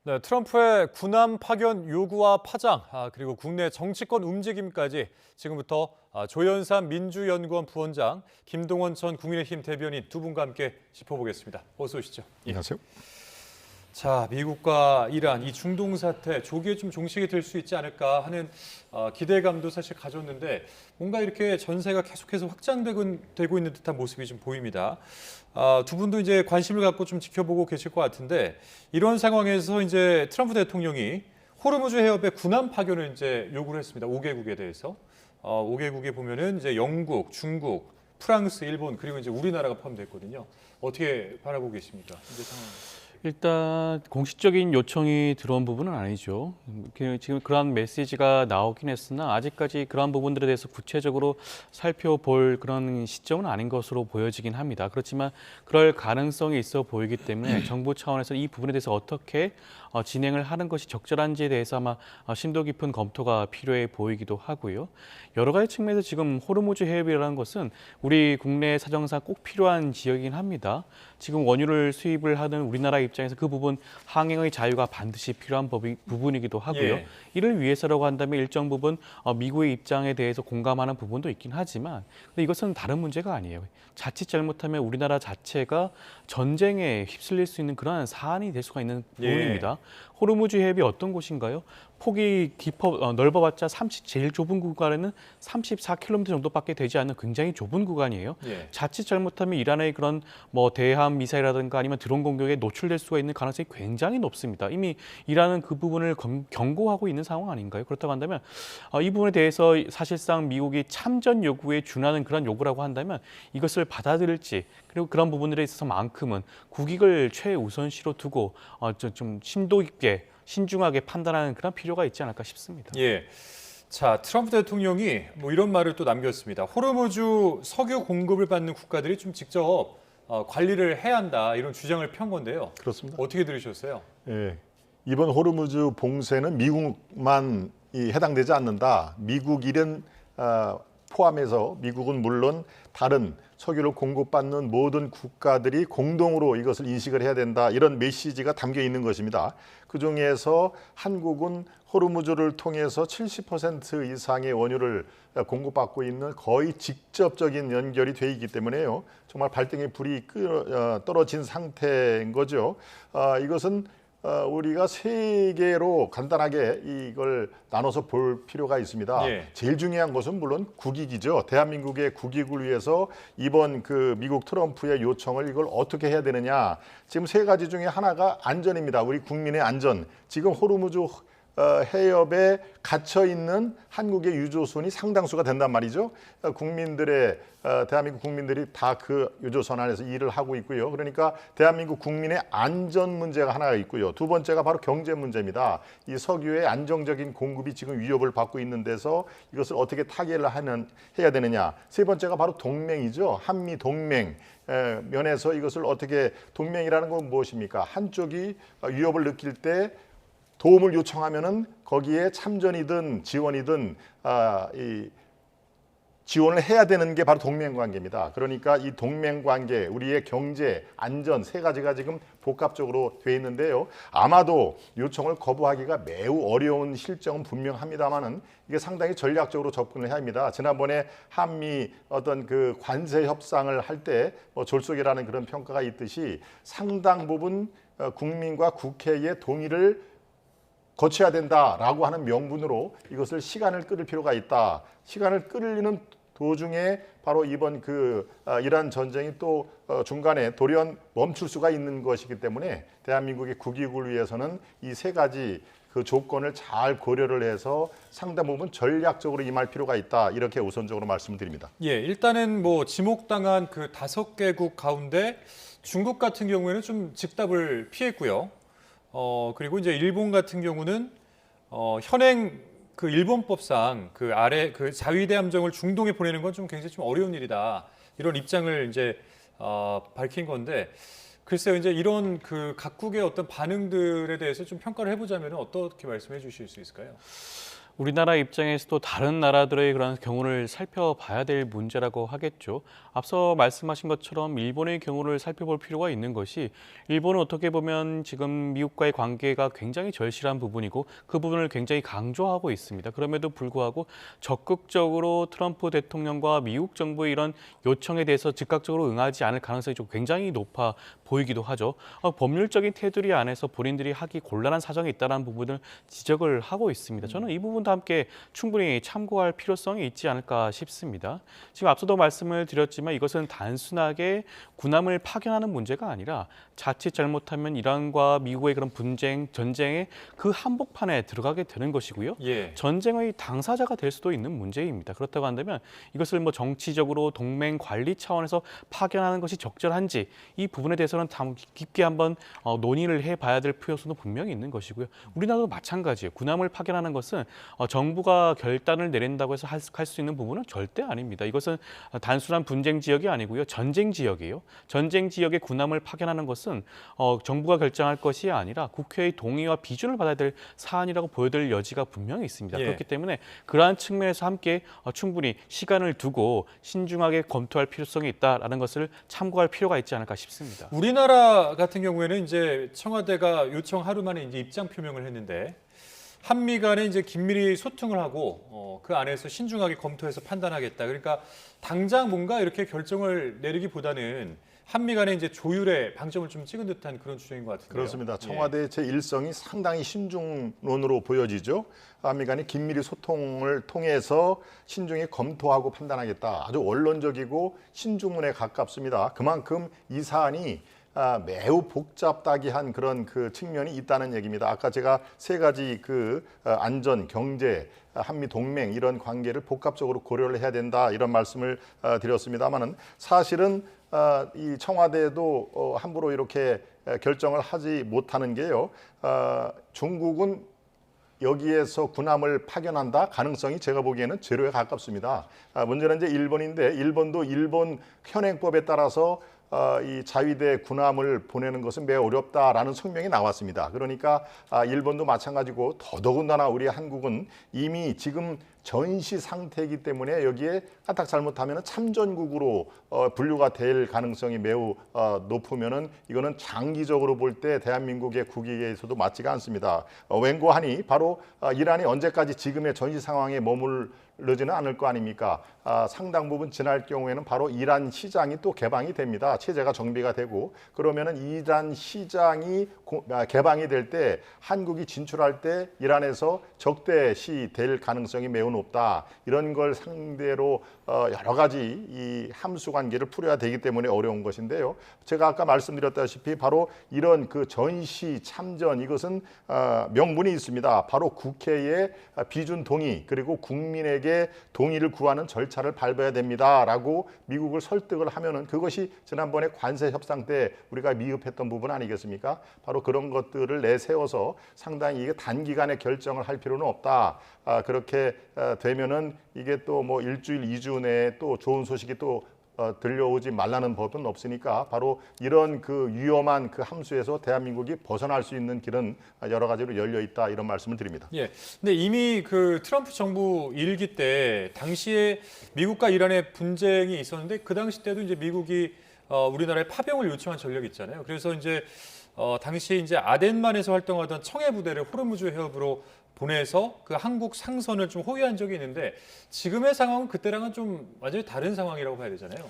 네, 트럼프의 군함 파견 요구와 파장, 그리고 국내 정치권 움직임까지 지금부터 조현삼 민주연구원 부원장, 김동원 전 국민의힘 대변인 두 분과 함께 짚어보겠습니다. 어서 오시죠. 예. 안녕하세요. 자, 미국과 이란 이 중동 사태 조기에 좀 종식이 될 수 있지 않을까 하는 기대감도 사실 가졌는데 뭔가 이렇게 전세가 계속해서 확장되고 있는 듯한 모습이 좀 보입니다. 두 분도 이제 관심을 갖고 좀 지켜보고 계실 것 같은데 이런 상황에서 이제 트럼프 대통령이 호르무즈 해협에 군함 파견을 이제 요구를 했습니다. 5개국에 대해서. 5개국에 보면은 이제 영국, 중국, 프랑스, 일본 그리고 이제 우리나라가 포함됐거든요. 어떻게 바라보고 계십니까? 현재 상황. 일단 공식적인 요청이 들어온 부분은 아니죠. 지금 그러한 메시지가 나오긴 했으나 아직까지 그러한 부분들에 대해서 구체적으로 살펴볼 그런 시점은 아닌 것으로 보여지긴 합니다. 그렇지만 그럴 가능성이 있어 보이기 때문에 정부 차원에서 이 부분에 대해서 어떻게 진행을 하는 것이 적절한지에 대해서 아마 심도 깊은 검토가 필요해 보이기도 하고요. 여러 가지 측면에서 지금 호르무즈 해협이라는 것은 우리 국내 사정상 꼭 필요한 지역이긴 합니다. 지금 원유를 수입을 하는 우리나라 입장에서 그 부분 항행의 자유가 반드시 필요한 부분이기도 하고요. 예. 이를 위해서라고 한다면 일정 부분 미국의 입장에 대해서 공감하는 부분도 있긴 하지만 근데 이것은 다른 문제가 아니에요. 자칫 잘못하면 우리나라 자체가 전쟁에 휩쓸릴 수 있는 그러한 사안이 될 수가 있는 부분입니다. 호르무즈 해협이 어떤 곳인가요? 폭이 넓어봤자 제일 좁은 구간에는 34km 정도밖에 되지 않는 굉장히 좁은 구간이에요. 예. 자칫 잘못하면 이란의 그런 대함 미사일이라든가 아니면 드론 공격에 노출될 수가 있는 가능성이 굉장히 높습니다. 이미 이란은 그 부분을 경고하고 있는 상황 아닌가요? 그렇다고 한다면 이 부분에 대해서 사실상 미국이 참전 요구에 준하는 그런 요구라고 한다면 이것을 받아들일지 그리고 그런 부분들에 있어서만큼은 국익을 최우선시로 두고 좀 심도 깊게 신중하게 판단하는 그런 필요가 있지 않을까 싶습니다. 예. 자, 트럼프 대통령이 뭐 이런 말을 또 남겼습니다. 호르무즈 석유 공급을 받는 국가들이 좀 직접 관리를 해야 한다 이런 주장을 편 건데요. 그렇습니다. 어떻게 들으셨어요? 예, 이번 호르무즈 봉쇄는 미국만 해당되지 않는다. 미국 일은 포함해서 미국은 물론 다른 석유를 공급받는 모든 국가들이 공동으로 이것을 인식을 해야 된다. 이런 메시지가 담겨 있는 것입니다. 그중에서 한국은 호르무즈를 통해서 70% 이상의 원유를 공급받고 있는 거의 직접적인 연결이 돼 있기 때문에요. 정말 발등에 불이 떨어진 상태인 거죠. 이것은 우리가 세 개로 간단하게 이걸 나눠서 볼 필요가 있습니다. 예. 제일 중요한 것은 물론 국익이죠. 대한민국의 국익을 위해서 이번 그 미국 트럼프의 요청을 이걸 어떻게 해야 되느냐. 지금 세 가지 중에 하나가 안전입니다. 우리 국민의 안전. 지금 호르무즈 해협에 갇혀 있는 한국의 유조선이 상당수가 된단 말이죠. 대한민국 국민들이 다 그 유조선 안에서 일을 하고 있고요. 그러니까 대한민국 국민의 안전 문제가 하나가 있고요. 두 번째가 바로 경제 문제입니다. 이 석유의 안정적인 공급이 지금 위협을 받고 있는 데서 이것을 어떻게 타개를 해야 되느냐. 세 번째가 바로 동맹이죠. 한미 동맹. 면에서 이것을 어떻게 동맹이라는 건 무엇입니까? 한쪽이 위협을 느낄 때 도움을 요청하면은 거기에 참전이든 지원이든 이 지원을 해야 되는 게 바로 동맹 관계입니다. 그러니까 이 동맹 관계, 우리의 경제, 안전 세 가지가 지금 복합적으로 돼 있는데요. 아마도 요청을 거부하기가 매우 어려운 실정은 분명합니다만은 이게 상당히 전략적으로 접근을 해야 합니다. 지난번에 한미 어떤 그 관세 협상을 할 때 졸속이라는 그런 평가가 있듯이 상당 부분 국민과 국회의 동의를 거쳐야 된다라고 하는 명분으로 이것을 시간을 끌을 필요가 있다. 시간을 끌는 도중에 바로 이번 이란 전쟁이 또 중간에 돌연 멈출 수가 있는 것이기 때문에 대한민국의 국익을 위해서는 이 세 가지 그 조건을 잘 고려를 해서 상당 부분 전략적으로 임할 필요가 있다. 이렇게 우선적으로 말씀드립니다. 예, 일단은 뭐 지목당한 그 5개국 가운데 중국 같은 경우에는 좀 즉답을 피했고요. 그리고 이제 일본 같은 경우는 현행 그 일본법상 그 아래 그 자위대 함정을 중동에 보내는 건 좀 굉장히 좀 어려운 일이다. 이런 입장을 이제 밝힌 건데 글쎄요, 이제 이런 그 각국의 어떤 반응들에 대해서 좀 평가를 해보자면 어떻게 말씀해 주실 수 있을까요? 우리나라 입장에서도 다른 나라들의 그런 경우를 살펴봐야 될 문제라고 하겠죠. 앞서 말씀하신 것처럼 일본의 경우를 살펴볼 필요가 있는 것이 일본은 어떻게 보면 지금 미국과의 관계가 굉장히 절실한 부분이고 그 부분을 굉장히 강조하고 있습니다. 그럼에도 불구하고 적극적으로 트럼프 대통령과 미국 정부의 이런 요청에 대해서 즉각적으로 응하지 않을 가능성이 좀 굉장히 높아 보이기도 하죠. 법률적인 테두리 안에서 본인들이 하기 곤란한 사정이 있다는 부분을 지적을 하고 있습니다. 저는 이 부분도 함께 충분히 참고할 필요성이 있지 않을까 싶습니다. 지금 앞서도 말씀을 드렸지만 이것은 단순하게 군함을 파견하는 문제가 아니라 자칫 잘못하면 이란과 미국의 그런 전쟁의 그 한복판에 들어가게 되는 것이고요. 예. 전쟁의 당사자가 될 수도 있는 문제입니다. 그렇다고 한다면 이것을 뭐 정치적으로 동맹 관리 차원에서 파견하는 것이 적절한지 이 부분에 대해서는 깊게 한번 논의를 해봐야 될 필요성도 분명히 있는 것이고요. 우리나라도 마찬가지예요. 군함을 파견하는 것은 정부가 결단을 내린다고 해서 할 수 있는 부분은 절대 아닙니다. 이것은 단순한 분쟁 지역이 아니고요. 전쟁 지역이에요. 전쟁 지역에 군함을 파견하는 것은 정부가 결정할 것이 아니라 국회의 동의와 비준을 받아야 될 사안이라고 보여질 여지가 분명히 있습니다. 예. 그렇기 때문에 그러한 측면에서 함께 충분히 시간을 두고 신중하게 검토할 필요성이 있다라는 것을 참고할 필요가 있지 않을까 싶습니다. 우리나라 같은 경우에는 이제 청와대가 요청 하루 만에 이제 입장 표명을 했는데 한미 간에 이제 긴밀히 소통을 하고 그 안에서 신중하게 검토해서 판단하겠다. 그러니까 당장 뭔가 이렇게 결정을 내리기보다는 한미 간에 이제 조율에 방점을 좀 찍은 듯한 그런 주장인 것 같은데요. 그렇습니다. 예. 청와대의 제1성이 상당히 신중론으로 보여지죠. 한미 간의 긴밀히 소통을 통해서 신중히 검토하고 판단하겠다. 아주 원론적이고 신중론에 가깝습니다. 그만큼 이 사안이 매우 복잡다기한 그런 그 측면이 있다는 얘기입니다. 아까 제가 세 가지 그 안전, 경제, 한미 동맹 이런 관계를 복합적으로 고려를 해야 된다 이런 말씀을 드렸습니다만은 사실은 이 청와대도 함부로 이렇게 결정을 하지 못하는 게요. 중국은 여기에서 군함을 파견한다 가능성이 제가 보기에는 제로에 가깝습니다. 문제는 이제 일본인데 일본도 일본 현행법에 따라서 이 자위대 군함을 보내는 것은 매우 어렵다라는 성명이 나왔습니다. 그러니까 일본도 마찬가지고 더더군다나 우리 한국은 이미 지금 전시 상태이기 때문에 여기에 까딱 잘못하면 참전국으로 분류가 될 가능성이 매우 높으면은 이거는 장기적으로 볼 때 대한민국의 국익에서도 맞지가 않습니다. 웬고하니 바로 이란이 언제까지 지금의 전시 상황에 머무르지는 않을 거 아닙니까? 상당 부분 지날 경우에는 바로 이란 시장이 또 개방이 됩니다. 체제가 정비가 되고 그러면은 이란 시장이 개방이 될 때 한국이 진출할 때 이란에서 적대시 될 가능성이 매우 높다. 이런 걸 상대로 여러 가지 이 함수 관계를 풀어야 되기 때문에 어려운 것인데요. 제가 아까 말씀드렸다시피 바로 이런 그 전시 참전 이것은 명분이 있습니다. 바로 국회의 비준 동의 그리고 국민에게 동의를 구하는 절차를 밟아야 됩니다라고 미국을 설득을 하면은 그것이 지난번에 관세 협상 때 우리가 미흡했던 부분 아니겠습니까? 바로 그런 것들을 내세워서 상당히 이게 단기간에 결정을 할 필요는 없다. 그렇게 되면은 이게 또 뭐 일주일, 2주 내에 또 좋은 소식이 또 들려오지 말라는 법은 없으니까 바로 이런 그 위험한 그 함수에서 대한민국이 벗어날 수 있는 길은 여러 가지로 열려 있다 이런 말씀을 드립니다. 예. 근데 이미 그 트럼프 정부 일기 때 당시에 미국과 이란의 분쟁이 있었는데 그 당시 때도 이제 미국이 우리나라에 파병을 요청한 전력이 있잖아요. 그래서 이제 당시 이제 아덴만에서 활동하던 청해 부대를 호르무즈 해협으로 보내서 그 한국 상선을 좀 호위한 적이 있는데 지금의 상황은 그때랑은 좀 완전히 다른 상황이라고 봐야 되잖아요.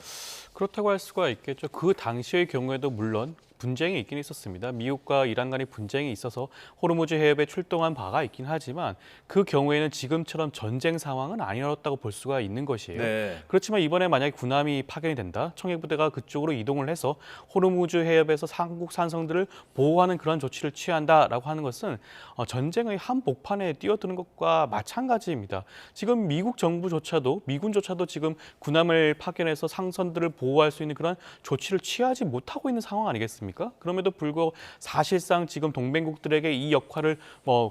그렇다고 할 수가 있겠죠. 그 당시의 경우에도 물론 분쟁이 있긴 있었습니다. 미국과 이란 간의 분쟁이 있어서 호르무즈 해협에 출동한 바가 있긴 하지만 그 경우에는 지금처럼 전쟁 상황은 아니었다고 볼 수가 있는 것이에요. 네. 그렇지만 이번에 만약에 군함이 파견이 된다. 청해부대가 그쪽으로 이동을 해서 호르무즈 해협에서 한국 산성들을 보호하는 그런 조치를 취한다라고 하는 것은 전쟁의 한복판에 뛰어드는 것과 마찬가지입니다. 지금 미국 정부조차도 미군조차도 지금 군함을 파견해서 상선들을 보호할 수 있는 그런 조치를 취하지 못하고 있는 상황 아니겠습니까? 아니겠습니까? 그럼에도 불구하고 사실상 지금 동맹국들에게 이 역할을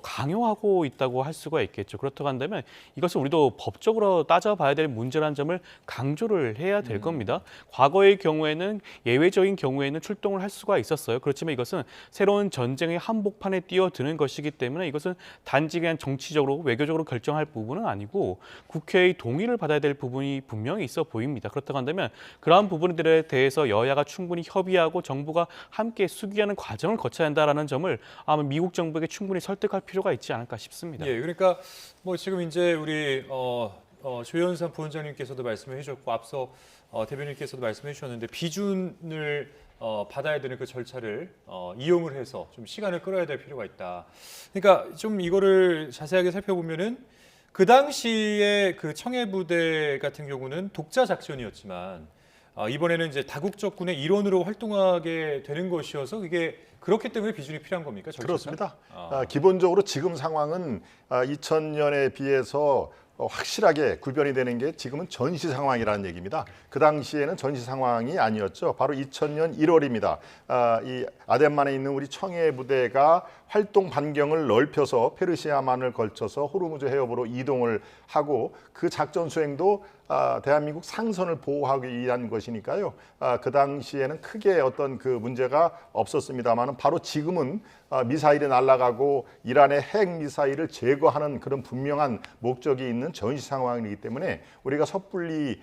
강요하고 있다고 할 수가 있겠죠. 그렇다고 한다면 이것을 우리도 법적으로 따져봐야 될 문제라는 점을 강조를 해야 될 겁니다. 과거의 경우에는 예외적인 경우에는 출동을 할 수가 있었어요. 그렇지만 이것은 새로운 전쟁의 한복판에 뛰어드는 것이기 때문에 이것은 단지 그냥 정치적으로 외교적으로 결정할 부분은 아니고 국회의 동의를 받아야 될 부분이 분명히 있어 보입니다. 그렇다고 한다면 그러한 부분들에 대해서 여야가 충분히 협의하고 정부가 함께 수기하는 과정을 거쳐야 한다라는 점을 아마 미국 정부에게 충분히 설득할 필요가 있지 않을까 싶습니다. 예, 그러니까 뭐 지금 이제 우리 조현산 부원장님께서도 말씀해 주셨고 앞서 대변인께서도 말씀해 주셨는데 비준을 받아야 되는 그 절차를 이용을 해서 좀 시간을 끌어야 될 필요가 있다. 그러니까 좀 이거를 자세하게 살펴보면은 그 당시에 그 청해부대 같은 경우는 독자 작전이었지만 이번에는 이제 다국적군의 일원으로 활동하게 되는 것이어서 이게 그렇기 때문에 비준이 필요한 겁니까? 절차상? 그렇습니다. 기본적으로 지금 상황은 2000년에 비해서 확실하게 구별이 되는 게 지금은 전시 상황이라는 얘기입니다. 그 당시에는 전시 상황이 아니었죠. 바로 2000년 1월입니다. 이 아덴만에 있는 우리 청해 부대가 활동 반경을 넓혀서 페르시아만을 걸쳐서 호르무즈 해협으로 이동을 하고 그 작전 수행도 대한민국 상선을 보호하기 위한 것이니까요. 그 당시에는 크게 어떤 그 문제가 없었습니다만 바로 지금은 미사일이 날아가고 이란의 핵 미사일을 제거하는 그런 분명한 목적이 있는 전시 상황이기 때문에 우리가 섣불리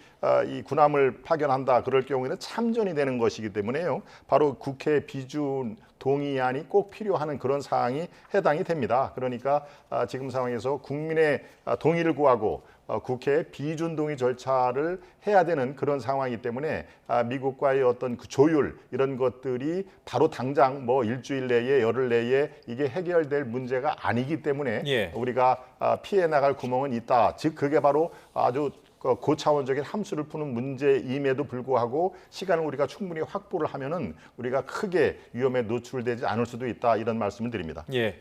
이 군함을 파견한다 그럴 경우에는 참전이 되는 것이기 때문에요. 바로 국회 비준 동의안이 꼭 필요한 그런 사항이 해당이 됩니다. 그러니까 지금 상황에서 국민의 동의를 구하고 국회 비준 동의 절차를 해야 되는 그런 상황이기 때문에 미국과의 어떤 그 조율 이런 것들이 바로 당장 뭐 일주일 내에 열흘 내에 이게 해결될 문제가 아니기 때문에 예. 우리가 피해 나갈 구멍은 있다. 즉 그게 바로 아주 고차원적인 함수를 푸는 문제임에도 불구하고 시간을 우리가 충분히 확보를 하면은 우리가 크게 위험에 노출되지 않을 수도 있다 이런 말씀을 드립니다. 예.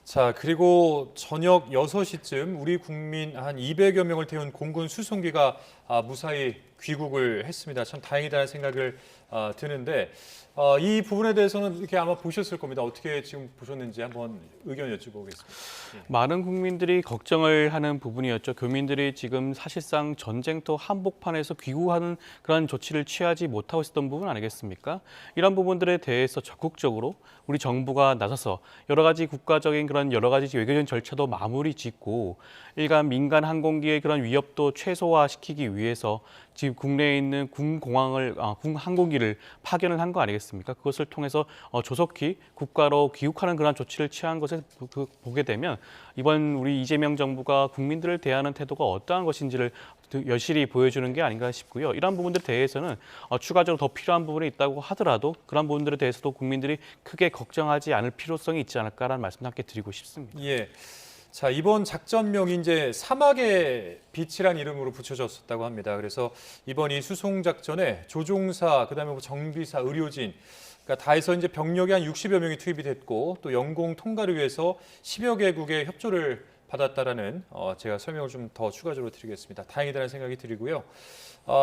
자, 그리고 저녁 6시쯤 우리 국민 한 200여 명을 태운 공군 수송기가 무사히 귀국을 했습니다. 참 다행이다는 생각을 드는데 이 부분에 대해서는 이렇게 아마 보셨을 겁니다. 어떻게 지금 보셨는지 한번 의견 여쭤보겠습니다. 예. 많은 국민들이 걱정을 하는 부분이었죠. 교민들이 지금 사실상 전쟁터 한복판에서 귀국하는 그런 조치를 취하지 못하고 있었던 부분 아니겠습니까? 이런 부분들에 대해서 적극적으로 우리 정부가 나서서 여러 가지 국가적인 그런 여러 가지 외교적인 절차도 마무리 짓고 일간 민간 항공기의 그런 위협도 최소화시키기 위해서 지금 국내에 있는 군 항공기를 파견을 한 거 아니겠습니까? 그것을 통해서 조속히 국가로 귀국하는 그런 조치를 취한 것을 보게 되면 이번 우리 이재명 정부가 국민들을 대하는 태도가 어떠한 것인지를 여실히 보여주는 게 아닌가 싶고요. 이러한 부분들에 대해서는 추가적으로 더 필요한 부분이 있다고 하더라도 그런 부분들에 대해서도 국민들이 크게 걱정하지 않을 필요성이 있지 않을까라는 말씀 함께 드리고 싶습니다. 예. 자, 이번 작전명이 이제 사막의 빛이란 이름으로 붙여졌었다고 합니다. 그래서 이번 이 수송 작전에 조종사, 그다음에 뭐 정비사, 의료진, 그러니까 다 해서 이제 병력이 한 60여 명이 투입이 됐고 또 영공 통과를 위해서 10여 개국의 협조를 받았다라는 제가 설명을 좀 더 추가적으로 드리겠습니다. 다행이다라는 생각이 들고요.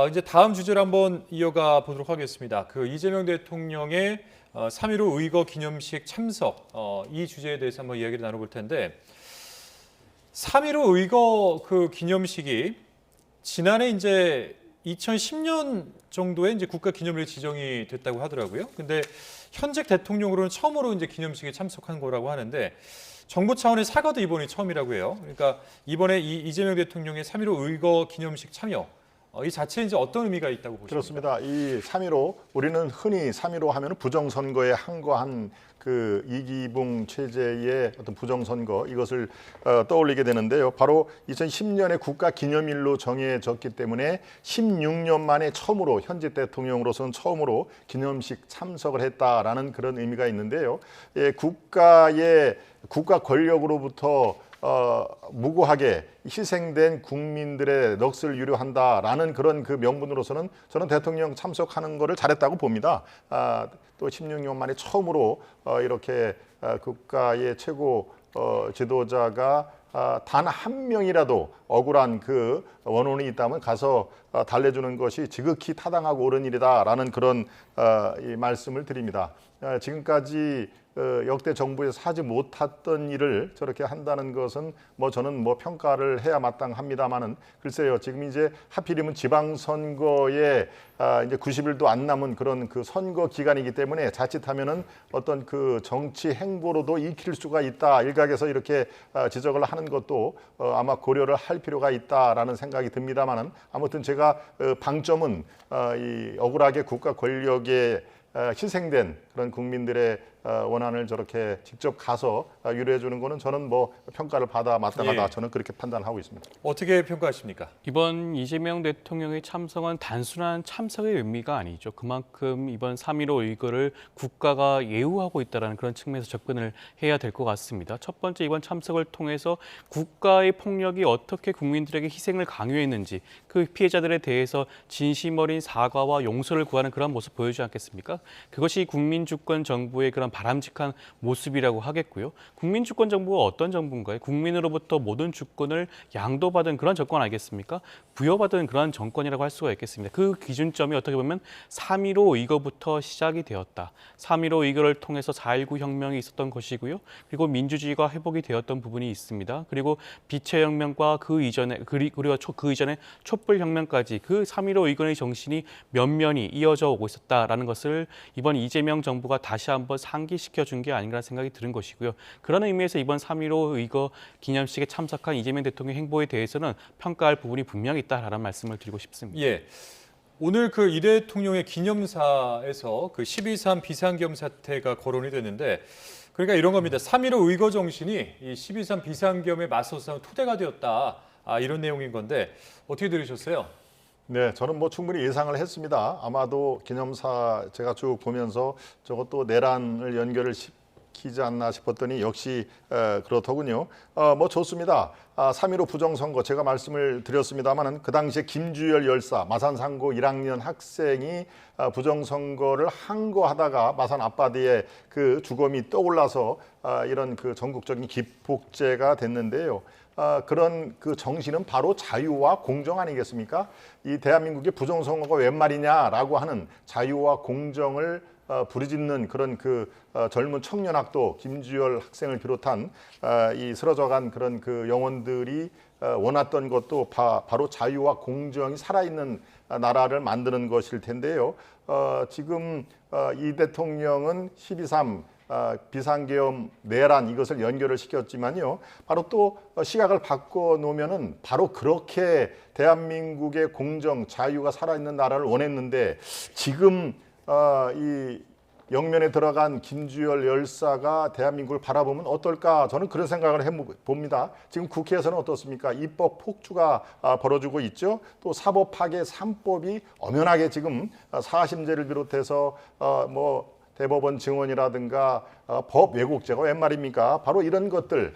이제 다음 주제를 한번 이어가 보도록 하겠습니다. 그 이재명 대통령의 3.15 의거 기념식 참석 이 주제에 대해서 한번 이야기를 나눠볼 텐데 3.15 의거 그 기념식이 지난해 이제 2010년 정도에 이제 국가 기념일이 지정이 됐다고 하더라고요. 근데 현직 대통령으로는 처음으로 이제 기념식에 참석한 거라고 하는데 정부 차원의 사과도 이번이 처음이라고 해요. 그러니까 이번에 이재명 대통령의 3.15 의거 기념식 참여 이 자체에 이제 어떤 의미가 있다고 보십니까? 그렇습니다. 이 3.15 우리는 흔히 3.15 하면은 부정선거에 항거한 그 이기붕 체제의 어떤 부정선거 이것을 떠올리게 되는데요. 바로 2010년에 국가 기념일로 정해졌기 때문에 16년 만에 처음으로 현직 대통령으로서는 처음으로 기념식 참석을 했다라는 그런 의미가 있는데요. 예, 국가 권력으로부터 무고하게 희생된 국민들의 넋을 유료한다라는 그런 그 명분으로서는 저는 대통령 참석하는 것을 잘했다고 봅니다. 또 16년 만에 처음으로 이렇게 국가의 최고 지도자가 단 한 명이라도 억울한 그 원혼이 있다면 가서 달래주는 것이 지극히 타당하고 옳은 일이다라는 그런 이 말씀을 드립니다. 지금까지 역대 정부에서 하지 못했던 일을 저렇게 한다는 것은 뭐 저는 뭐 평가를 해야 마땅합니다만은 글쎄요, 지금 이제 하필이면 지방선거에 이제 90일도 안 남은 그런 그 선거 기간이기 때문에 자칫하면은 어떤 그 정치 행보로도 익힐 수가 있다, 일각에서 이렇게 지적을 하는 것도 아마 고려를 할 필요가 있다라는 생각이 듭니다만은 아무튼 제가 방점은 이 억울하게 국가 권력에 희생된 그런 국민들의 원한을 저렇게 직접 가서 유래해 주는 거는 저는 뭐 평가를 받아 마땅하다. 예. 저는 그렇게 판단하고 있습니다. 어떻게 평가하십니까? 이번 이재명 대통령의 참석은 단순한 참석의 의미가 아니죠. 그만큼 이번 3.15 의거를 국가가 예우하고 있다는 그런 측면에서 접근을 해야 될 것 같습니다. 첫 번째, 이번 참석을 통해서 국가의 폭력이 어떻게 국민들에게 희생을 강요했는지 그 피해자들에 대해서 진심 어린 사과와 용서를 구하는 그런 모습 보여주지 않겠습니까? 그것이 국민주권 정부의 그런 바람직한 모습이라고 하겠고요. 국민주권 정부가 어떤 정부인가요? 국민으로부터 모든 주권을 양도받은 그런 정권 아니겠습니까? 부여받은 그런 정권이라고 할 수가 있겠습니다. 그 기준점이 어떻게 보면 3.15 의거부터 시작이 되었다. 3.15 의거를 통해서 4.19 혁명이 있었던 것이고요. 그리고 민주주의가 회복이 되었던 부분이 있습니다. 그리고 빛의 혁명과 그 이전에 그리고 그 이전에 촛불혁명까지 그 3.15 의거의 정신이 면면이 이어져 오고 있었다라는 것을 이번 이재명 정부가 다시 한번 상기시켜 준 게 아닌가 생각이 드는 것이고요. 그런 의미에서 이번 3.15 의거 기념식에 참석한 이재명 대통령 행보에 대해서는 평가할 부분이 분명히 있다라는 말씀을 드리고 싶습니다. 예. 오늘 그 이 대통령의 기념사에서 그 12.3 비상겸 사태가 거론이 됐는데 그러니까 이런 겁니다. 3.15 의거 정신이 이 12.3 비상겸에 맞서 싸운 토대가 되었다. 이런 내용인 건데 어떻게 들으셨어요? 네, 저는 뭐 충분히 예상을 했습니다. 아마도 기념사 제가 쭉 보면서 저것도 내란을 연결을 시키지 않나 싶었더니 역시 그렇더군요. 뭐 좋습니다. 3.15 부정선거 제가 말씀을 드렸습니다마는 그 당시에 김주열 열사 마산상고 1학년 학생이 부정선거를 항거하다가 마산 앞바다에 그 주검이 떠올라서 이런 그 전국적인 기폭제가 됐는데요. 그런 그 정신은 바로 자유와 공정 아니겠습니까? 이 대한민국의 부정선거가 웬 말이냐라고 하는 자유와 공정을 부르짖는 그런 그 젊은 청년학도 김주열 학생을 비롯한 이 쓰러져간 그런 그 영혼들이 원했던 것도 바로 자유와 공정이 살아있는 나라를 만드는 것일 텐데요. 지금 이 대통령은 12.3 비상계엄 내란 이것을 연결을 시켰지만요. 바로 또 시각을 바꿔 놓으면은 바로 그렇게 대한민국의 공정, 자유가 살아있는 나라를 원했는데 지금 이 영면에 들어간 김주열 열사가 대한민국을 바라보면 어떨까? 저는 그런 생각을 해봅니다. 지금 국회에서는 어떻습니까? 입법 폭주가 벌어지고 있죠. 또 사법 파괴 3법이 엄연하게 지금 사심제를 비롯해서 뭐 대법원 증언이라든가 법 왜곡죄가 웬 말입니까? 바로 이런 것들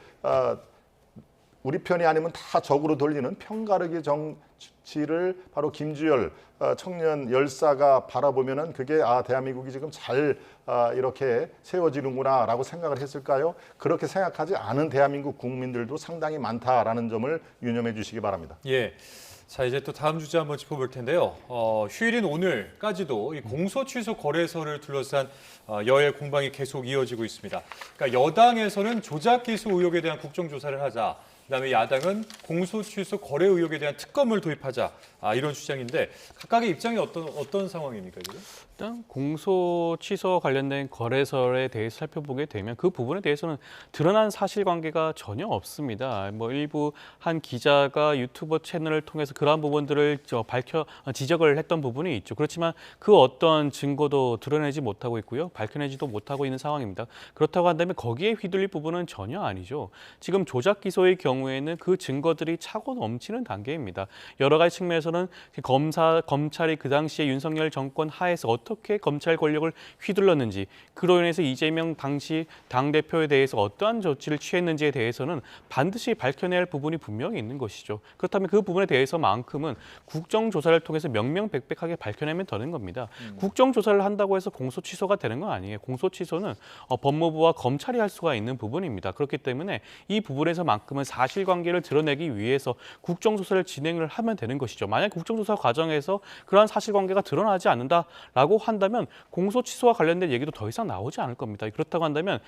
우리 편이 아니면 다 적으로 돌리는 편가르기 정치를 바로 김주열 청년 열사가 바라보면은 그게 대한민국이 지금 잘 이렇게 세워지는구나라고 생각을 했을까요? 그렇게 생각하지 않은 대한민국 국민들도 상당히 많다라는 점을 유념해 주시기 바랍니다. 예. 자, 이제 또 다음 주제 한번 짚어볼 텐데요. 휴일인 오늘까지도 이 공소 취소 거래서를 둘러싼 여야 공방이 계속 이어지고 있습니다. 그러니까 여당에서는 조작 기소 의혹에 대한 국정조사를 하자. 그다음에 야당은 공소 취소 거래 의혹에 대한 특검을 도입하자. 이런 주장인데 각각의 입장이 어떤 상황입니까 지금? 일단 공소 취소 관련된 거래설에 대해서 살펴보게 되면 그 부분에 대해서는 드러난 사실관계가 전혀 없습니다. 뭐 일부 한 기자가 유튜버 채널을 통해서 그러한 부분들을 지적을 했던 부분이 있죠. 그렇지만 그 어떤 증거도 드러내지 못하고 있고요. 밝혀내지도 못하고 있는 상황입니다. 그렇다고 한다면 거기에 휘둘릴 부분은 전혀 아니죠. 지금 조작 기소의 경우에는 그 증거들이 차고 넘치는 단계입니다. 여러 가지 측면에서는 검찰이 그 당시에 윤석열 정권 하에서 어떤 어떻게 검찰 권력을 휘둘렀는지, 그로 인해서 이재명 당시 당대표에 대해서 어떠한 조치를 취했는지에 대해서는 반드시 밝혀내야 할 부분이 분명히 있는 것이죠. 그렇다면 그 부분에 대해서만큼은 국정조사를 통해서 명명백백하게 밝혀내면 되는 겁니다. 국정조사를 한다고 해서 공소 취소가 되는 건 아니에요. 공소 취소는 법무부와 검찰이 할 수가 있는 부분입니다. 그렇기 때문에 이 부분에서만큼은 사실관계를 드러내기 위해서 국정조사를 진행을 하면 되는 것이죠. 만약 국정조사 과정에서 그러한 사실관계가 드러나지 않는다라고 한다면 공소 취소와 관련된 얘기도 더 이상 나오지 않을 겁니다. 그렇다고 한다면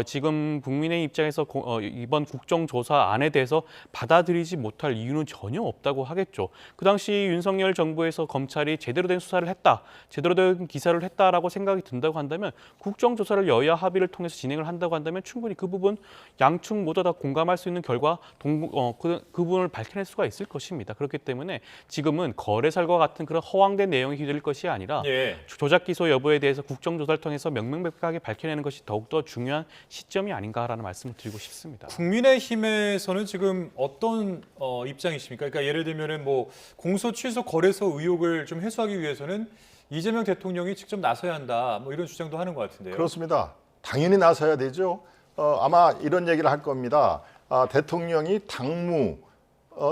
지금 국민의 입장에서 이번 국정조사안에 대해서 받아들이지 못할 이유는 전혀 없다고 하겠죠. 그 당시 윤석열 정부에서 검찰이 제대로 된 수사를 했다, 제대로 된 기사를 했다라고 생각이 든다고 한다면 국정조사를 여야 합의를 통해서 진행을 한다고 한다면 충분히 그 부분 양측 모두 다 공감할 수 있는 결과 그 부분을 밝혀낼 수가 있을 것입니다. 그렇기 때문에 지금은 거래설과 같은 그런 허황된 내용이 휘둘릴 것이 아니라 예. 조작 기소 여부에 대해서 국정조사를 통해서 명명백백하게 밝혀내는 것이 더욱더 중요한 시점이 아닌가라는 말씀을 드리고 싶습니다. 국민의힘에서는 지금 어떤 입장이십니까? 그러니까 예를 들면은 뭐 공소 취소 거래소 의혹을 좀 해소하기 위해서는 이재명 대통령이 직접 나서야 한다, 뭐 이런 주장도 하는 것 같은데요. 그렇습니다. 당연히 나서야 되죠. 아마 이런 얘기를 할 겁니다. 대통령이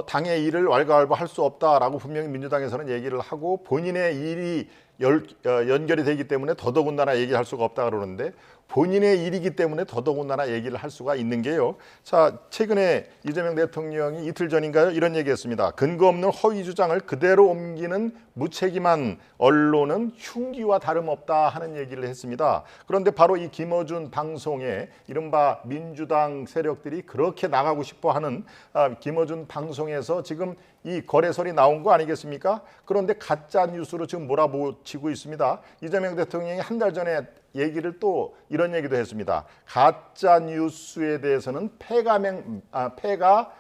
당의 일을 왈가왈부할 수 없다라고 분명히 민주당에서는 얘기를 하고 본인의 일이 연결이 되기 때문에 더더군다나 얘기할 수가 없다 그러는데 본인의 일이기 때문에 더더군다나 얘기를 할 수가 있는 게요. 자, 최근에 이재명 대통령이 이틀 전인가요? 이런 얘기했습니다. 근거 없는 허위 주장을 그대로 옮기는 무책임한 언론은 흉기와 다름없다 하는 얘기를 했습니다. 그런데 바로 이 김어준 방송에 이른바 민주당 세력들이 그렇게 나가고 싶어하는 김어준 방송에서 지금 이 거래설이 나온 거 아니겠습니까? 그런데 가짜 뉴스로 지금 몰아붙이고 있습니다. 이재명 대통령이 한 달 전에 얘기를 또 이런 얘기도 했습니다. 가짜 뉴스에 대해서는 패가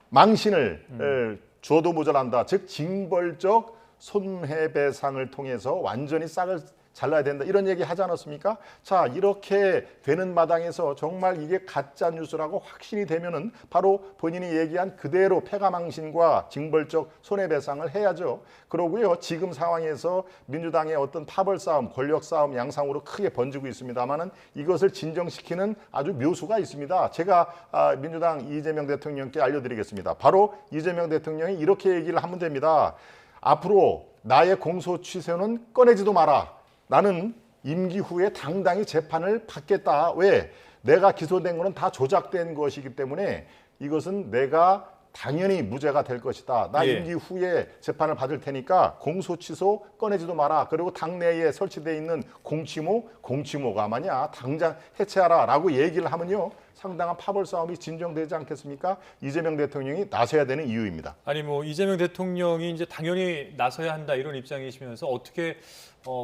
망신을 줘도 모자란다. 즉 징벌적 손해배상을 통해서 완전히 싹을 잘라야 된다. 이런 얘기 하지 않았습니까? 자, 이렇게 되는 마당에서 정말 이게 가짜 뉴스라고 확신이 되면은 바로 본인이 얘기한 그대로 패가망신과 징벌적 손해배상을 해야죠. 그러고요. 지금 상황에서 민주당의 어떤 파벌 싸움, 권력 싸움 양상으로 크게 번지고 있습니다만은 이것을 진정시키는 아주 묘수가 있습니다. 제가 민주당 이재명 대통령께 알려드리겠습니다. 바로 이재명 대통령이 이렇게 얘기를 하면 됩니다. 앞으로 나의 공소 취소는 꺼내지도 마라. 나는 임기 후에 당당히 재판을 받겠다. 왜? 내가 기소된 것은 다 조작된 것이기 때문에 이것은 내가 당연히 무죄가 될 것이다. 나 임기 후에 재판을 받을 테니까 공소 취소 꺼내지도 마라. 그리고 당내에 설치되어 있는 공치모가 마냐 당장 해체하라 라고 얘기를 하면요. 상당한 파벌 싸움이 진정되지 않겠습니까? 이재명 대통령이 나서야 되는 이유입니다. 아니 뭐 이재명 대통령이 이제 당연히 나서야 한다 이런 입장이시면서 어떻게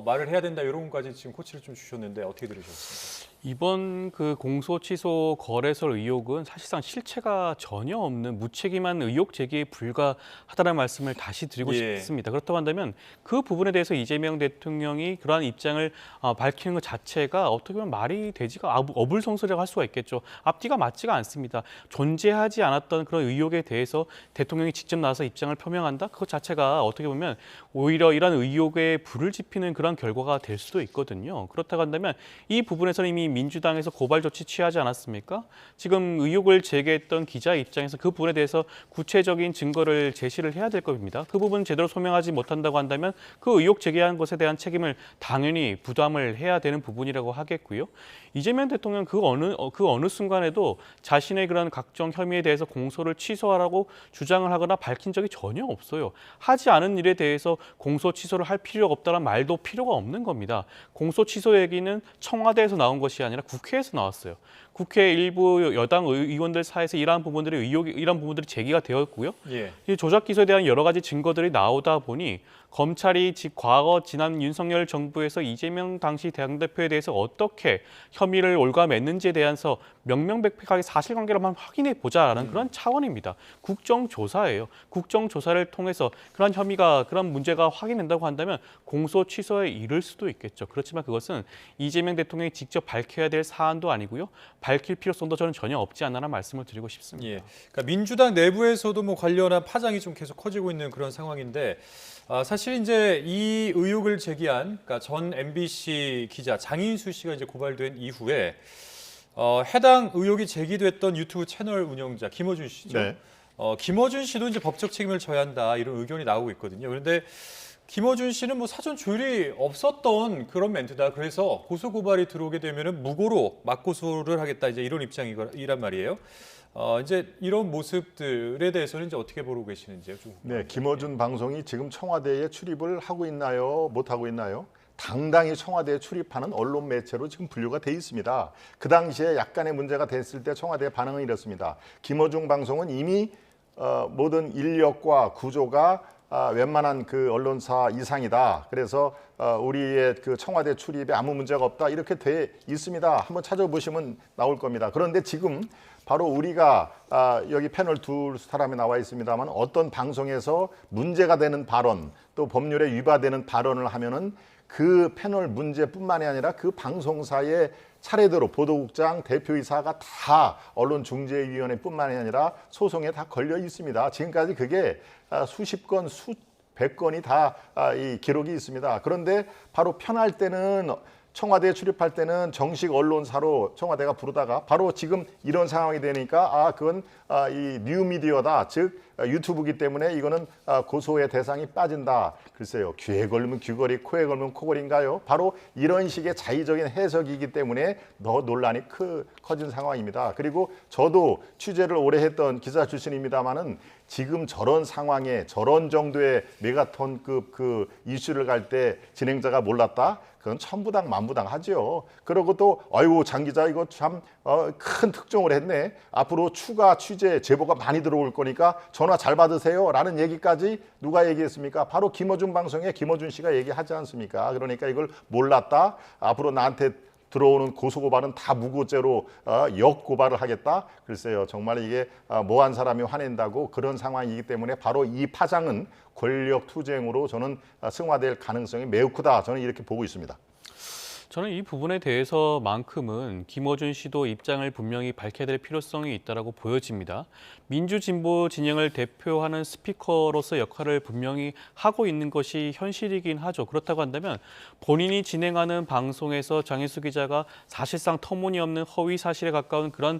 말을 해야 된다 이런 것까지 지금 코치를 좀 주셨는데 어떻게 들으셨습니까? 이번 그 공소 취소 거래설 의혹은 사실상 실체가 전혀 없는 무책임한 의혹 제기에 불과하다는 말씀을 다시 드리고 싶습니다. 그렇다고 한다면 그 부분에 대해서 이재명 대통령이 그러한 입장을 밝히는 것 자체가 어떻게 보면 말이 되지가 어불성설이라고 할 수가 있겠죠. 앞뒤가 맞지가 않습니다. 존재하지 않았던 그런 의혹에 대해서 대통령이 직접 나와서 입장을 표명한다? 그것 자체가 어떻게 보면 오히려 이런 의혹에 불을 지피는 그런 결과가 될 수도 있거든요. 그렇다고 한다면 이 부분에서는 이미 민주당에서 고발 조치 취하지 않았습니까? 지금 의혹을 제기했던 기자의 입장에서 그 부분에 대해서 구체적인 증거를 제시를 해야 될 겁니다. 그 부분 제대로 소명하지 못한다고 한다면 그 의혹 제기한 것에 대한 책임을 당연히 부담을 해야 되는 부분이라고 하겠고요. 이재명 대통령 그 어느 순간에도 자신의 그런 각종 혐의에 대해서 공소를 취소하라고 주장을 하거나 밝힌 적이 전혀 없어요. 하지 않은 일에 대해서 공소 취소를 할 필요가 없다는 말도 필요가 없는 겁니다. 공소 취소 얘기는 청와대에서 나온 것이 아니라 국회에서 나왔어요. 국회 일부 여당 의원들 사이에서 이러한 부분들이 제기가 되었고요. 이 조작 기소에 대한 여러 가지 증거들이 나오다 보니 검찰이 과거 지난 윤석열 정부에서 이재명 당시 당대표에 대해서 어떻게 혐의를 올가맸는지에 대해서 명명백백하게 사실관계를 한번 확인해 보자라는 그런 차원입니다. 국정조사예요. 국정조사를 통해서 그런 혐의가 그런 문제가 확인된다고 한다면 공소 취소에 이를 수도 있겠죠. 그렇지만 그것은 이재명 대통령이 직접 밝혀야 될 사안도 아니고요. 밝힐 필요성도 저는 전혀 없지 않나라는 말씀을 드리고 싶습니다. 예. 그러니까 민주당 내부에서도 뭐 관련한 파장이 좀 계속 커지고 있는 그런 상황인데 사실 이제 이 의혹을 제기한 그러니까 전 MBC 기자 장인수 씨가 이제 고발된 이후에 해당 의혹이 제기됐던 유튜브 채널 운영자 김어준 씨죠. 네. 김어준 씨도 이제 법적 책임을 져야 한다 이런 의견이 나오고 있거든요. 그런데 김어준 씨는 뭐 사전 조율이 없었던 그런 멘트다. 그래서 고소 고발이 들어오게 되면은 무고로 맞고소를 하겠다 이제 이런 입장이란 말이에요. 이제 이런 모습들에 대해서는 이제 어떻게 보고 계시는지요? 좀. 네, 김어준 방송이 지금 청와대에 출입을 하고 있나요? 못 하고 있나요? 당당히 청와대에 출입하는 언론 매체로 지금 분류가 돼 있습니다. 그 당시에 약간의 문제가 됐을 때 청와대의 반응은 이렇습니다. 김어준 방송은 이미 모든 인력과 구조가 웬만한 그 언론사 이상이다. 그래서 우리의 그 청와대 출입에 아무 문제가 없다. 이렇게 돼 있습니다. 한번 찾아보시면 나올 겁니다. 그런데 지금 바로 우리가 여기 패널 두 사람이 나와 있습니다만 어떤 방송에서 문제가 되는 발언 또 법률에 위반되는 발언을 하면은 그 패널 문제뿐만이 아니라 그 방송사의 차례대로 보도국장 대표이사가 다 언론중재위원회뿐만이 아니라 소송에 다 걸려 있습니다. 지금까지 그게 수십 건, 수백 건이 다 이 기록이 있습니다. 그런데 바로 편할 때는 청와대에 출입할 때는 정식 언론사로 청와대가 부르다가 바로 지금 이런 상황이 되니까 그건 이 뉴미디어다. 즉 유튜브기 때문에 이거는 고소의 대상이 빠진다. 글쎄요. 귀에 걸리면 귀걸이, 코에 걸리면 코걸이인가요? 바로 이런 식의 자의적인 해석이기 때문에 더 논란이 커진 상황입니다. 그리고 저도 취재를 오래 했던 기자 출신입니다마는 지금 저런 상황에 저런 정도의 메가톤급 그 이슈를 갈 때 진행자가 몰랐다? 그건 천부당 만부당 하죠. 그러고 또 아이고 장 기자 이거 참 큰 특종을 했네. 앞으로 추가 취재 제보가 많이 들어올 거니까 전화 잘 받으세요. 라는 얘기까지 누가 얘기했습니까? 바로 김어준 방송에 김어준 씨가 얘기하지 않습니까? 그러니까 이걸 몰랐다. 앞으로 나한테 들어오는 고소고발은 다 무고죄로 역고발을 하겠다. 글쎄요. 정말 이게 뭐한 사람이 화낸다고 그런 상황이기 때문에 바로 이 파장은 권력투쟁으로 저는 승화될 가능성이 매우 크다. 저는 이렇게 보고 있습니다. 저는 이 부분에 대해서만큼은 김어준 씨도 입장을 분명히 밝혀야 될 필요성이 있다고 보여집니다. 민주진보 진영을 대표하는 스피커로서 역할을 분명히 하고 있는 것이 현실이긴 하죠. 그렇다고 한다면 본인이 진행하는 방송에서 장인수 기자가 사실상 터무니없는 허위 사실에 가까운 그런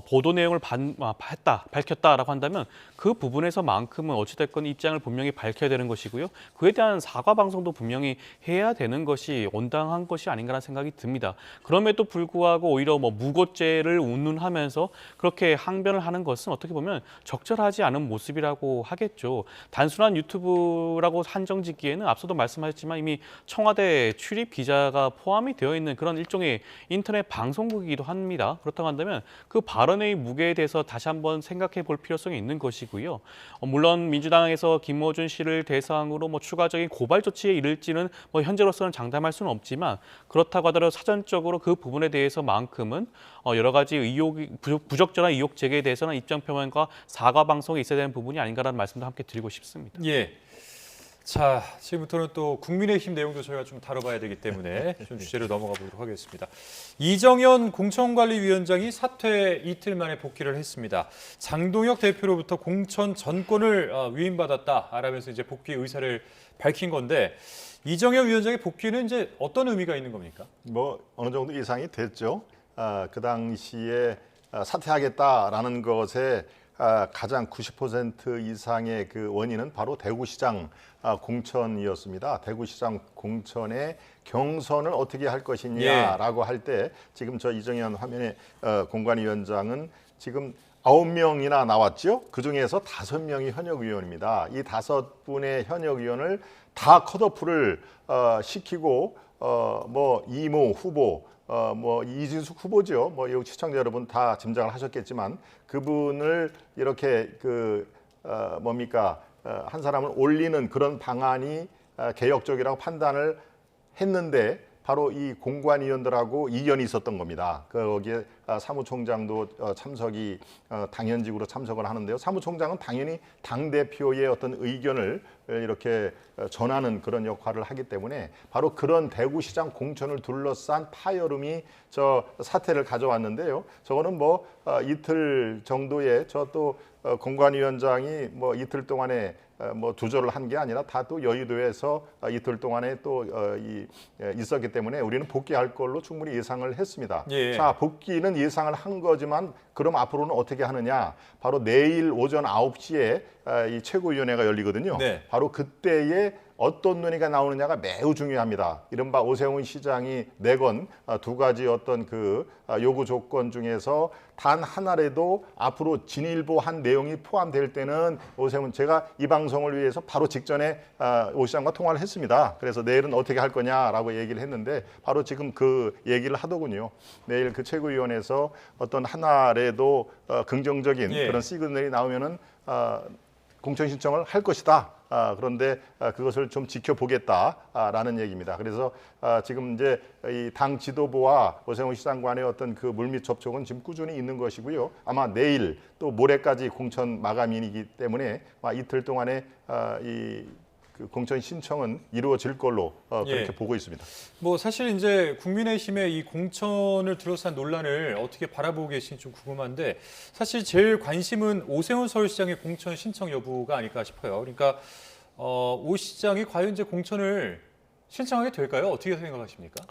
보도 내용을 밝혔다라고 한다면 그 부분에서만큼은 어찌됐건 입장을 분명히 밝혀야 되는 것이고요. 그에 대한 사과 방송도 분명히 해야 되는 것이 온당한 것이 아닌가라는 생각이 듭니다. 그럼에도 불구하고 오히려 무고죄를 운운하면서 그렇게 항변을 하는 것은 어떻게 보면 적절하지 않은 모습이라고 하겠죠. 단순한 유튜브라고 한정짓기에는 앞서도 말씀하셨지만 이미 청와대 출입 기자가 포함이 되어 있는 그런 일종의 인터넷 방송국이기도 합니다. 그렇다고 한다면 그 발언의 무게에 대해서 다시 한번 생각해 볼 필요성이 있는 것이고요. 물론 민주당에서 김어준 씨를 대상으로 추가적인 고발 조치에 이를지는 현재로서는 장담할 수는 없지만 그렇다고 하더라도 사전적으로 그 부분에 대해서만큼은 여러 가지 부적절한 의혹 제기에 대해서는 입장 표명과 사과 방송이 있어야 되는 부분이 아닌가라는 말씀도 함께 드리고 싶습니다. 예. 자, 지금부터는 또 국민의힘 내용도 저희가 좀 다뤄봐야 되기 때문에 좀 주제로 넘어가 보도록 하겠습니다. 이정현 공천관리위원장이 사퇴 이틀 만에 복귀를 했습니다. 장동혁 대표로부터 공천 전권을 위임받았다라면서 이제 복귀 의사를 밝힌 건데 이정현 위원장의 복귀는 이제 어떤 의미가 있는 겁니까? 어느 정도 예상이 됐죠. 그 당시에 사퇴하겠다라는 것에 가장 90% 이상의 그 원인은 바로 대구시장 공천이었습니다. 대구시장 공천의 경선을 어떻게 할 것이냐라고 할 때 지금 저 이정현 화면에 공관위원장은 지금 9명이나 나왔죠. 그중에서 5명이 현역 의원입니다. 이 5분의 현역 의원을 다 컷오프를 시키고 이모 후보 이진숙 후보죠. 여기 시청자 여러분 다 짐작을 하셨겠지만 그분을 이렇게 한 사람을 올리는 그런 방안이 개혁적이라고 판단을 했는데 바로 이 공관위원들하고 이견이 있었던 겁니다. 거기에 사무총장도 참석이 당연직으로 참석을 하는데요. 사무총장은 당연히 당 대표의 어떤 의견을 이렇게 전하는 그런 역할을 하기 때문에 바로 그런 대구시장 공천을 둘러싼 파열음이 저 사태를 가져왔는데요. 저거는 뭐 이틀 정도의 저 또 공관위원장이 뭐 이틀 동안에 뭐 두절을 한 게 아니라 다 또 여의도에서 이틀 동안에 또 있었기 때문에 우리는 복귀할 걸로 충분히 예상을 했습니다. 예. 자, 복귀는 예상을 한 거지만 그럼 앞으로는 어떻게 하느냐? 바로 내일 오전 9시에 이 최고위원회가 열리거든요. 네. 바로 그때에 어떤 논의가 나오느냐가 매우 중요합니다. 이른바 오세훈 시장이 내건 두 가지 어떤 그 요구 조건 중에서 단 하나라도 앞으로 진일보한 내용이 포함될 때는 오세훈, 제가 이 방송을 위해서 바로 직전에 오 시장과 통화를 했습니다. 그래서 내일은 어떻게 할 거냐라고 얘기를 했는데 바로 지금 그 얘기를 하더군요. 내일 그 최고위원회에서 어떤 하나라도 긍정적인 예. 그런 시그널이 나오면은 공천 신청을 할 것이다. 그런데 그것을 좀 지켜보겠다라는 얘기입니다. 그래서 지금 이제 이 당 지도부와 오세훈 시장 간의 어떤 그 물밑 접촉은 지금 꾸준히 있는 것이고요. 아마 내일 또 모레까지 공천 마감이기 때문에 이틀 동안에 그 공천 신청은 이루어질 걸로 그렇게 예. 보고 있습니다. 뭐 사실 이제 국민의힘의 이 공천을 둘러싼 논란을 어떻게 바라보고 계신지 좀 궁금한데 사실 제일 관심은 오세훈 서울시장의 공천 신청 여부가 아닐까 싶어요. 그러니까 오 시장이 과연 이제 공천을 신청하게 될까요? 어떻게 생각하십니까?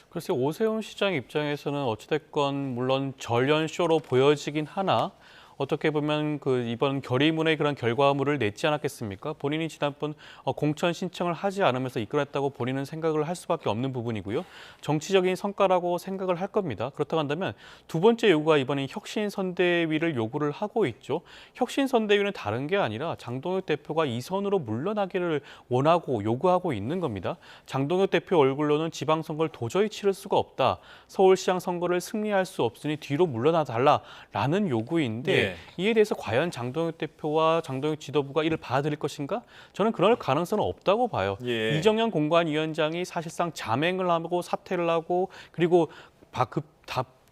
글쎄 오세훈 시장 입장에서는 어찌됐건 물론 전련쇼로 보여지긴 하나 어떻게 보면 그 이번 결의문의 그런 결과물을 냈지 않았겠습니까? 본인이 지난번 공천 신청을 하지 않으면서 이끌었다고 본인은 생각을 할 수밖에 없는 부분이고요. 정치적인 성과라고 생각을 할 겁니다. 그렇다고 한다면 두 번째 요구가 이번에 혁신선대위를 요구를 하고 있죠. 혁신선대위는 다른 게 아니라 장동혁 대표가 이 선으로 물러나기를 원하고 요구하고 있는 겁니다. 장동혁 대표 얼굴로는 지방선거를 도저히 치를 수가 없다. 서울시장 선거를 승리할 수 없으니 뒤로 물러나 달라라는 요구인데 예. 이에 대해서 과연 장동혁 대표와 장동혁 지도부가 이를 받아들일 것인가? 저는 그럴 가능성은 없다고 봐요. 예. 이정현 공관위원장이 사실상 자맹을 하고 사퇴를 하고 그리고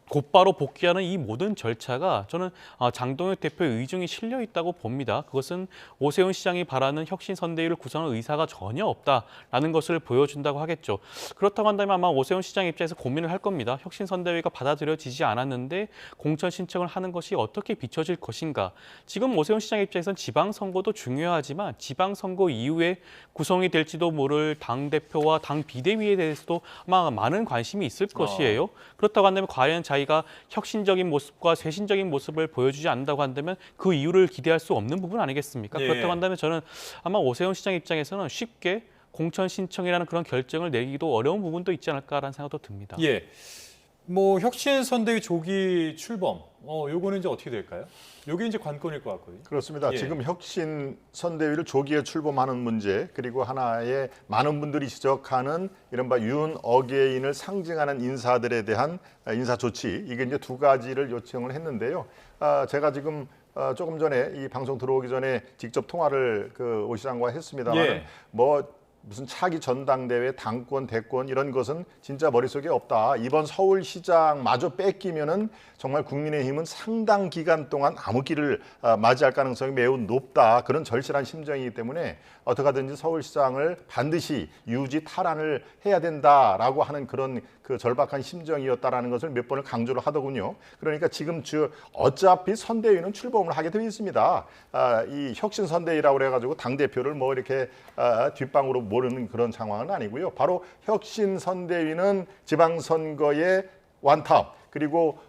곧바로 복귀하는 이 모든 절차가 저는 장동혁 대표의 의중이 실려 있다고 봅니다. 그것은 오세훈 시장이 바라는 혁신선대위를 구성할 의사가 전혀 없다라는 것을 보여준다고 하겠죠. 그렇다고 한다면 아마 오세훈 시장 입장에서 고민을 할 겁니다. 혁신선대위가 받아들여지지 않았는데 공천 신청을 하는 것이 어떻게 비춰질 것인가. 지금 오세훈 시장 입장에서는 지방선거도 중요하지만 지방선거 이후에 구성이 될지도 모를 당대표와 당 비대위에 대해서도 아마 많은 관심이 있을 것이에요. 그렇다고 한다면 과연 자기가 혁신적인 모습과 쇄신적인 모습을 보여주지 않는다고 한다면 그 이유를 기대할 수 없는 부분 아니겠습니까? 예. 그렇다고 한다면 저는 아마 오세훈 시장 입장에서는 쉽게 공천 신청이라는 그런 결정을 내리기도 어려운 부분도 있지 않을까라는 생각도 듭니다. 예. 뭐 혁신선대위 조기 출범, 요거는 이제 어떻게 될까요? 요게 이제 관건일 것 같거든요. 그렇습니다. 예. 지금 혁신 선대위를 조기에 출범하는 문제 그리고 하나의 많은 분들이 지적하는 이른바 윤 어게인을 상징하는 인사들에 대한 인사 조치 이게 이제 두 가지를 요청을 했는데요. 제가 지금 조금 전에 이 방송 들어오기 전에 직접 통화를 오 시장과 했습니다만 예. 무슨 차기 전당대회, 당권, 대권 이런 것은 진짜 머릿속에 없다. 이번 서울시장마저 뺏기면은 정말 국민의힘은 상당 기간 동안 암흑기를 맞이할 가능성이 매우 높다. 그런 절실한 심정이기 때문에 어떻게 하든지 서울시장을 반드시 유지 탈환을 해야 된다라고 하는 그런 그 절박한 심정이었다라는 것을 몇 번을 강조를 하더군요. 그러니까 지금 어차피 선대위는 출범을 하게 되어 있습니다. 이 혁신 선대위라고 그래가지고 당 대표를 뭐 이렇게 뒷방으로 모르는 그런 상황은 아니고요. 바로 혁신 선대위는 지방선거의 완탑 그리고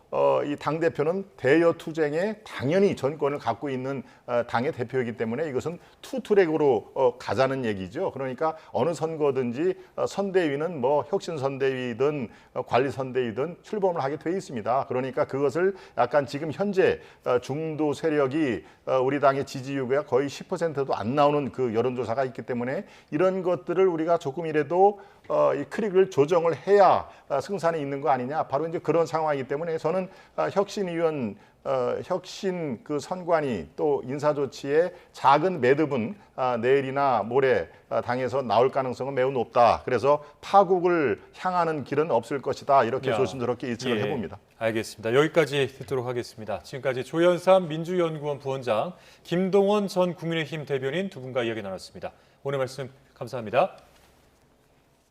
이 당대표는 대여 투쟁에 당연히 전권을 갖고 있는 당의 대표이기 때문에 이것은 투트랙으로 가자는 얘기죠. 그러니까 어느 선거든지 선대위는 뭐 혁신선대위든 관리선대위든 출범을 하게 돼 있습니다. 그러니까 그것을 약간 지금 현재 중도 세력이 우리 당의 지지율가 거의 10%도 안 나오는 그 여론조사가 있기 때문에 이런 것들을 우리가 조금이라도 이 크릭을 조정을 해야 승산이 있는 거 아니냐. 바로 이제 그런 상황 상황이기 때문에 저는 혁신위원 혁신 그 선관위 또 인사조치의 작은 매듭은 내일이나 모레 당에서 나올 가능성은 매우 높다. 그래서 파국을 향하는 길은 없을 것이다. 이렇게 야. 조심스럽게 예측을 예. 해봅니다. 알겠습니다. 여기까지 듣도록 하겠습니다. 지금까지 조현삼 민주연구원 부원장, 김동원 전 국민의힘 대변인 두 분과 이야기 나눴습니다. 오늘 말씀 감사합니다.